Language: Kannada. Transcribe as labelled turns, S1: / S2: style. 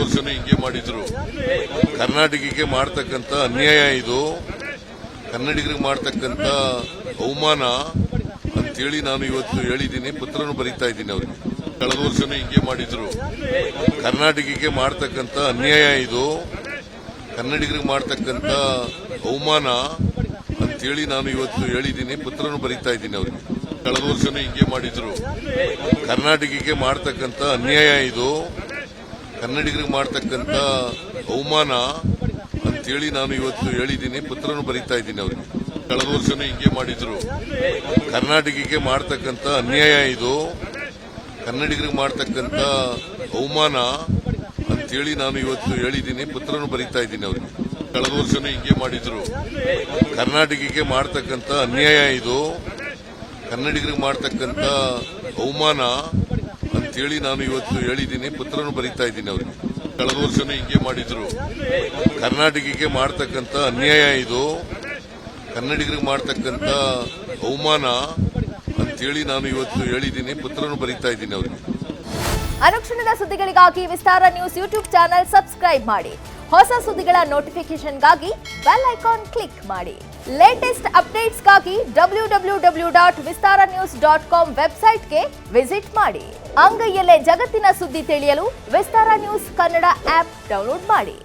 S1: ವರ್ಷನೂ ಹಿಂಗೆ ಮಾಡಿದ್ರು. ಕರ್ನಾಟಕಕ್ಕೆ ಮಾಡ್ತಕ್ಕಂಥ ಅನ್ಯಾಯ ಇದು, ಕನ್ನಡಿಗರಿಗೆ ಮಾಡ್ತಕ್ಕಂಥ ಅವಮಾನ ಅಂತೇಳಿ ನಾನು ಇವತ್ತು ಹೇಳಿದ್ದೀನಿ, ಪತ್ರನೂ ಬರೀತಾ ಇದ್ದೀನಿ ಅವ್ರಿಗೆ. ಕಳೆದ ವರ್ಷನೂ ಹಿಂಗೆ ಮಾಡಿದ್ರು. ಕರ್ನಾಟಕಕ್ಕೆ ಮಾಡ್ತಕ್ಕಂಥ ಅನ್ಯಾಯ ಇದು, ಕನ್ನಡಿಗರಿಗೆ ಮಾಡ್ತಕ್ಕಂಥ ಅವಮಾನ ಅಂತೇಳಿ ನಾನು ಇವತ್ತು ಹೇಳಿದ್ದೀನಿ, ಪತ್ರನೂ ಬರೀತಾ ಇದ್ದೀನಿ ಅವ್ರಿಗೆ. ಕಳೆದ ವರ್ಷನೂ ಹಿಂಗೆ ಮಾಡಿದ್ರು. ಕರ್ನಾಟಕಕ್ಕೆ ಮಾಡ್ತಕ್ಕಂಥ ಅನ್ಯಾಯ ಇದು, ಕನ್ನಡಿಗರಿಗೆ ಮಾಡ್ತಕ್ಕಂಥ ಅವಮಾನ ಅಂತೇಳಿ ನಾನು ಇವತ್ತು ಹೇಳಿದ್ದೀನಿ, ಪತ್ರನೂ ಬರೀತಾ ಇದ್ದೀನಿ ಅವ್ರಿಗೆ. ಕಳೆದ ವರ್ಷನೂ ಹಿಂಗೆ ಮಾಡಿದ್ರು. ಕರ್ನಾಟಕಕ್ಕೆ ಮಾಡ್ತಕ್ಕಂಥ ಅನ್ಯಾಯ ಇದು, ಕನ್ನಡಿಗರಿಗೆ ಮಾಡ್ತಕ್ಕಂಥ ಅವಮಾನ ಅಂತೇಳಿ ನಾನು ಇವತ್ತು ಹೇಳಿದ್ದೀನಿ, ಪತ್ರನೂ ಬರೀತಾ ಇದ್ದೀನಿ ಅವ್ರಿಗೆ. ಕಳೆದ ವರ್ಷನೂ ಹಿಂಗೆ ಮಾಡಿದ್ರು. ಕರ್ನಾಟಕಕ್ಕೆ ಮಾಡ್ತಕ್ಕಂಥ ಅನ್ಯಾಯ ಇದು, ಕನ್ನಡಿಗರಿಗೆ ಮಾಡ್ತಕ್ಕಂಥ ಅವಮಾನ ಅಂತೇಳಿ ನಾನು ಇವತ್ತು ಹೇಳಿದ್ದೀನಿ, ಪತ್ರನೂ ಬರೀತಾ ಇದ್ದೀನಿ ಅವ್ರಿಗೆ. ಕಳೆದ ವರ್ಷನೂ ಹಿಂಗೆ ಮಾಡಿದ್ರು. ಕರ್ನಾಟಕಕ್ಕೆ ಮಾಡ್ತಕ್ಕಂಥ ಅನ್ಯಾಯ ಇದು, ಕನ್ನಡಿಗರಿಗೆ ಮಾಡ್ತಕ್ಕಂಥ ಅವಮಾನ ಅಂತೇಳಿ ನಾನು ಇವತ್ತು ಹೇಳಿದ್ದೀನಿ, ಪತ್ರನೂ ಬರೀತಾ ಇದ್ದೀನಿ ಅವ್ರಿಗೆ.
S2: ಅನುಕ್ಷಣದ ಸುದ್ದಿಗಳಿಗಾಗಿ ವಿಸ್ತಾರ ನ್ಯೂಸ್ ಯೂಟ್ಯೂಬ್ ಚಾನೆಲ್ ಸಬ್ಸ್ಕ್ರೈಬ್ ಮಾಡಿ. ಹೊಸ ಸುದ್ದಿಗಳ ನೋಟಿಫಿಕೇಶನ್ಗಾಗಿ ಬೆಲ್ ಐಕಾನ್ ಕ್ಲಿಕ್ ಮಾಡಿ. ಲೇಟೆಸ್ಟ್ ಅಪ್ಡೇಟ್ಸ್ಗಾಗಿ www.vistaranews.com ವೆಬ್ಸೈಟ್ಗೆ ವಿಸಿಟ್ ಮಾಡಿ. ಅಂಗೈಯಲ್ಲೇ ಜಗತ್ತಿನ ಸುದ್ದಿ ತಿಳಿಯಲು ವಿಸ್ತಾರ ನ್ಯೂಸ್ ಕನ್ನಡ ಆಪ್ ಡೌನ್ಲೋಡ್ ಮಾಡಿ.